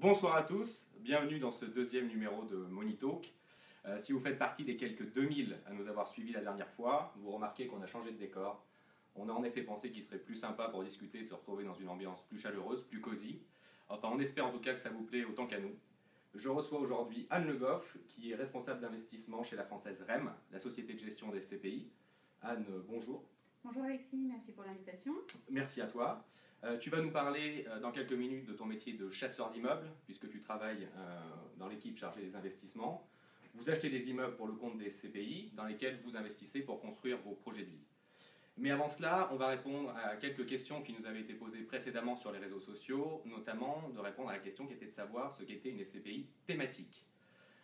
Bonsoir à tous, bienvenue dans ce deuxième numéro de Money Talk. Si vous faites partie des quelques 2000 à nous avoir suivis la dernière fois, vous remarquez qu'on a changé de décor. On a en effet pensé qu'il serait plus sympa pour discuter et se retrouver dans une ambiance plus chaleureuse, plus cosy. Enfin, on espère en tout cas que ça vous plaît autant qu'à nous. Je reçois aujourd'hui Anne Le Goff, qui est responsable d'investissement chez la française REM, la société de gestion des CPI. Anne, bonjour. Bonjour Alexis, merci pour l'invitation. Merci à toi. Tu vas nous parler dans quelques minutes de ton métier de chasseur d'immeubles, puisque tu travailles dans l'équipe chargée des investissements. Vous achetez des immeubles pour le compte des CPI, dans lesquels vous investissez pour construire vos projets de vie. Mais avant cela, on va répondre à quelques questions qui nous avaient été posées précédemment sur les réseaux sociaux, notamment de répondre à la question qui était de savoir ce qu'était une SCPI thématique.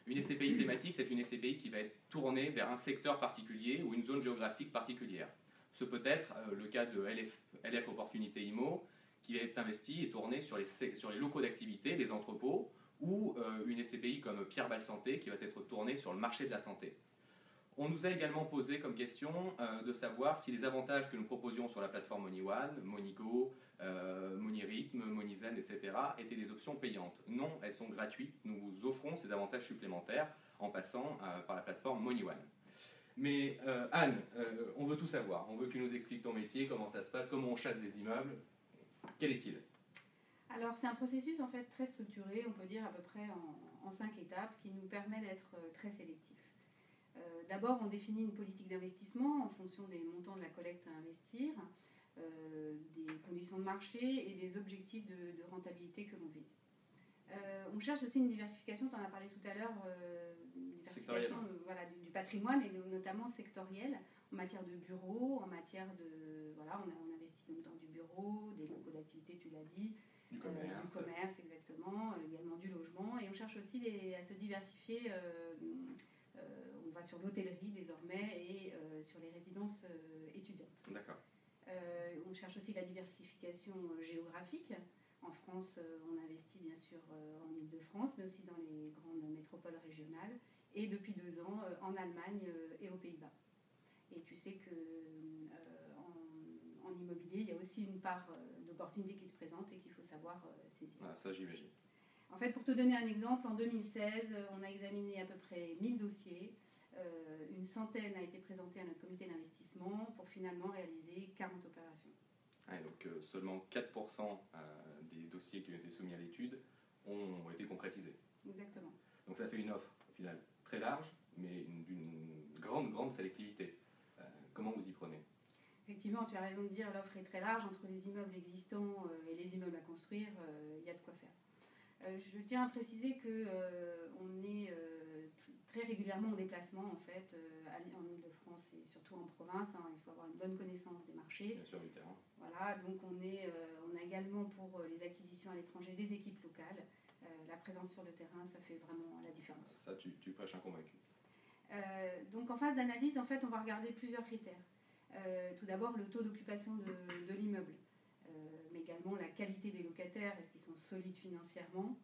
Une SCPI thématique, c'est une SCPI qui va être tournée vers un secteur particulier ou une zone géographique particulière. Ce peut être le cas de LF Opportunité IMO, qui est investi et tourné sur les locaux d'activité, les entrepôts, ou une SCPI comme Pierre Balsanté, qui va être tournée sur le marché de la santé. On nous a également posé comme question de savoir si les avantages que nous proposions sur la plateforme MoneyOne, MoneyGo, MoneyRhythm, MoneyZen, etc. étaient des options payantes. Non, elles sont gratuites. Nous vous offrons ces avantages supplémentaires en passant par la plateforme MoneyOne. Mais Anne, on veut tout savoir. On veut que tu nous expliques ton métier, comment ça se passe, comment on chasse des immeubles. Quel est-il ? Alors c'est un processus en fait très structuré, on peut dire à peu près en 5 étapes, qui nous permet d'être très sélectif. D'abord, on définit une politique d'investissement en fonction des montants de la collecte à investir, des conditions de marché et des objectifs de rentabilité que l'on vise. On cherche aussi une diversification, tu en as parlé tout à l'heure, diversification du patrimoine et notamment sectorielle, en matière de bureaux, en matière de... Voilà, on investit donc dans du bureau, des locaux d'activité, tu l'as dit, du commerce exactement, également du logement, et on cherche aussi à se diversifier. On va sur l'hôtellerie désormais et sur les résidences étudiantes. D'accord. On cherche aussi la diversification géographique. En France, on investit bien sûr en Île-de-France, mais aussi dans les grandes métropoles régionales, et depuis 2 ans en Allemagne et aux Pays-Bas. Et tu sais qu'en immobilier, il y a aussi une part d'opportunités qui se présente et qu'il faut savoir saisir. Ah, ça, j'imagine. En fait, pour te donner un exemple, en 2016, on a examiné à peu près 1000 dossiers. Une centaine a été présentée à notre comité d'investissement pour finalement réaliser 40 opérations. Ah, donc seulement 4% des dossiers qui ont été soumis à l'étude ont été concrétisés. Exactement. Donc ça fait une offre, au final, très large, mais d'une grande sélectivité. Comment vous y prenez ? Effectivement, tu as raison de dire, l'offre est très large. Entre les immeubles existants et les immeubles à construire, il y a de quoi faire. Je tiens à préciser qu'on est très régulièrement en déplacement en fait, en Île-de-France et surtout en province. Il faut avoir une bonne connaissance des marchés. Bien sûr, du terrain. Voilà, donc on a également pour les acquisitions à l'étranger des équipes locales. La présence sur le terrain, ça fait vraiment la différence. Ça, tu prêches un convaincu. Donc en phase d'analyse, en fait, on va regarder plusieurs critères. Tout d'abord, le taux d'occupation de l'immeuble. Mais également la qualité des locataires, est-ce qu'ils sont solides financièrement,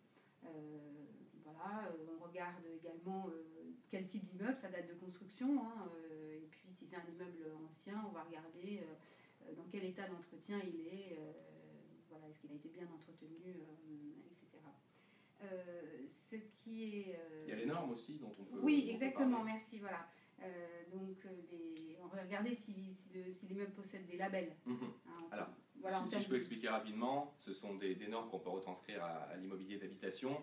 voilà, on regarde également quel type d'immeuble, sa date de construction, et puis si c'est un immeuble ancien, on va regarder dans quel état d'entretien il est, voilà, est-ce qu'il a été bien entretenu, etc. Ce qui est... Il y a les normes aussi dont on peut... Oui, exactement, merci, voilà. On va regarder si l'immeuble possède des labels. Alors, voilà, si je peux expliquer rapidement, ce sont des normes qu'on peut retranscrire à l'immobilier d'habitation.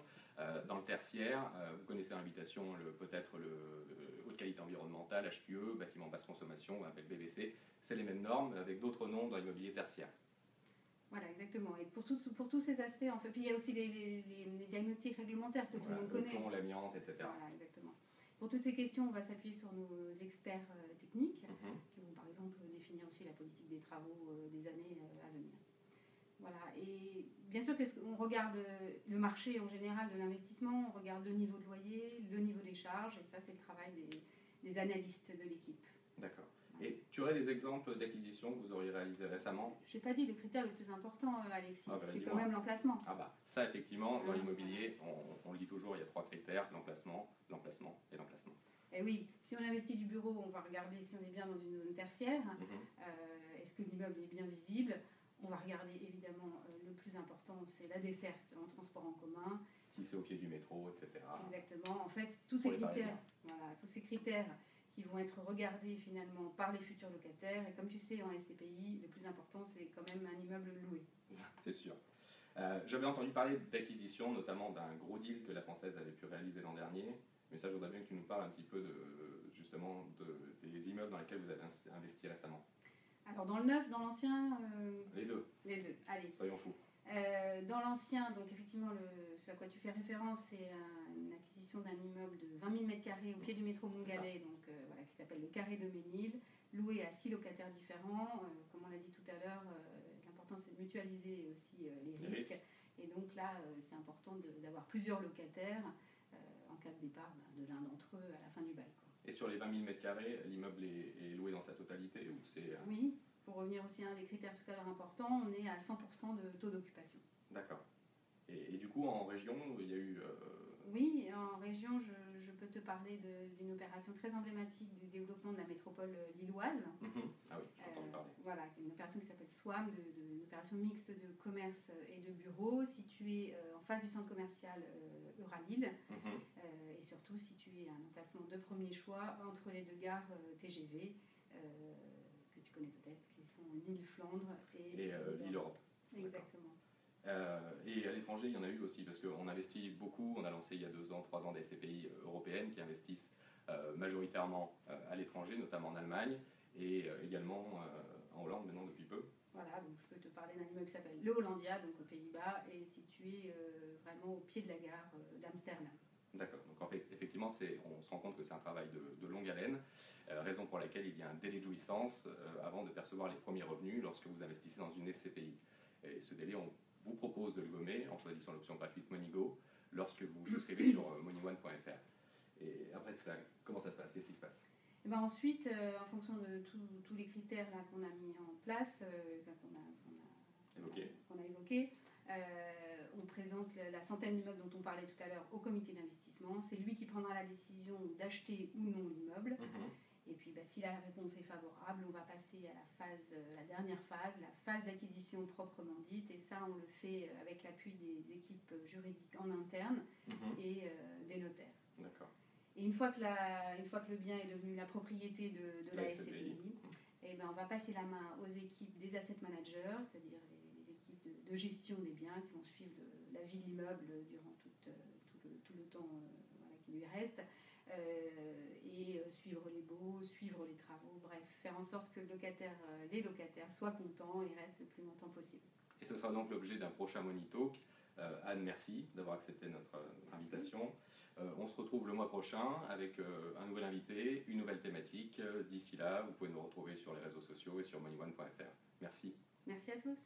Dans le tertiaire, vous connaissez l'habitation, peut-être le haute qualité environnementale, HQE, bâtiment basse consommation, on appelle BBC. C'est les mêmes normes avec d'autres noms dans l'immobilier tertiaire. Voilà, exactement. Et pour tous ces aspects, en fait, puis il y a aussi les diagnostics réglementaires que tout le monde connaît. Le plomb, l'amiante, etc. Voilà, exactement. Pour toutes ces questions, on va s'appuyer sur nos experts techniques qui vont par exemple définir aussi la politique des travaux des années à venir. Voilà. Et bien sûr, on regarde le marché en général de l'investissement, on regarde le niveau de loyer, le niveau des charges, et ça c'est le travail des analystes de l'équipe. D'accord. Et tu aurais des exemples d'acquisitions que vous auriez réalisées récemment ? Je n'ai pas dit le critère le plus important, Alexis, c'est dis-moi. quand même l'emplacement. Ah bah, ça effectivement, dans l'immobilier, on le dit toujours, il y a 3 critères, l'emplacement, l'emplacement et l'emplacement. Et oui, si on investit du bureau, on va regarder si on est bien dans une zone tertiaire, est-ce que l'immeuble est bien visible. On va regarder évidemment le plus important, c'est la desserte en transport en commun. Si c'est au pied du métro, etc. Exactement. En fait, tous ces critères qui vont être regardés finalement par les futurs locataires. Et comme tu sais, en SCPI, le plus important, c'est quand même un immeuble loué. C'est sûr. J'avais entendu parler d'acquisition, notamment d'un gros deal que la Française avait pu réaliser l'an dernier. Mais ça, je voudrais bien que tu nous parles un petit peu des immeubles dans lesquels vous avez investi récemment. Alors dans le neuf, dans l'ancien Les deux. Les deux, allez. Soyons fous. Dans l'ancien, donc effectivement, ce à quoi tu fais référence, c'est une acquisition d'un immeuble de 20 000 m² au pied du métro Montgallet, donc, voilà, qui s'appelle le Carré de Ménil, loué à 6 locataires différents. Comme on l'a dit tout à l'heure, l'important c'est de mutualiser aussi les risques. Et donc là, c'est important d'avoir plusieurs locataires en cas de départ de l'un d'entre eux à la fin du bail, quoi. Et sur les 20 000 m², l'immeuble est loué dans sa totalité ou c'est... Oui, pour revenir aussi à un des critères tout à l'heure importants, on est à 100% de taux d'occupation. D'accord. Et du coup, en région, il y a eu... Oui, en région, je peux te parler d'une opération très emblématique du développement de la métropole lilloise. Ah oui, j'ai entendu parler. Voilà, une opération qui s'appelle SWAM, une opération mixte de commerce et de bureaux, située en face du centre commercial Euralille, et surtout située à un emplacement de premier choix entre les deux gares TGV, que tu connais peut-être, qui sont Lille-Flandre et Lille-Europe. Exactement. Et à l'étranger, il y en a eu aussi, parce qu'on investit beaucoup. On a lancé il y a 2 ans, 3 ans des SCPI européennes qui investissent majoritairement à l'étranger, notamment en Allemagne, et également en Hollande maintenant depuis peu. Voilà, donc je peux te parler d'un immeuble qui s'appelle Le Hollandia, donc aux Pays-Bas, et situé vraiment au pied de la gare d'Amsterdam. D'accord, donc en fait, effectivement, on se rend compte que c'est un travail de longue haleine, raison pour laquelle il y a un délai de jouissance avant de percevoir les premiers revenus lorsque vous investissez dans une SCPI. Et ce délai, on vous propose de le gommer en choisissant l'option gratuite MoneyGo lorsque vous souscrivez sur moneyone.fr. Et après, comment ça se passe? Qu'est-ce qui se passe? Et ben ensuite, en fonction de tous les critères qu'on a mis en place, qu'on a évoqués, on présente la centaine d'immeubles dont on parlait tout à l'heure au comité d'investissement. C'est lui qui prendra la décision d'acheter ou non l'immeuble. Et puis, si la réponse est favorable, on va passer à la dernière phase, la phase d'acquisition proprement dite. Et ça, on le fait avec l'appui des équipes juridiques en interne et des notaires. D'accord. Et une fois que le bien est devenu la propriété de la SCPI, et ben on va passer la main aux équipes des asset managers, c'est-à-dire les équipes de gestion des biens qui vont suivre la vie de l'immeuble durant tout le temps qui lui reste. Et suivre les baux, suivre les travaux, bref, faire en sorte que les locataires soient contents et restent le plus longtemps possible. Et ce sera donc l'objet d'un prochain Money Talk. Anne, merci d'avoir accepté notre invitation. On se retrouve le mois prochain avec un nouvel invité, une nouvelle thématique. D'ici là, vous pouvez nous retrouver sur les réseaux sociaux et sur moneyone.fr. Merci. Merci à tous.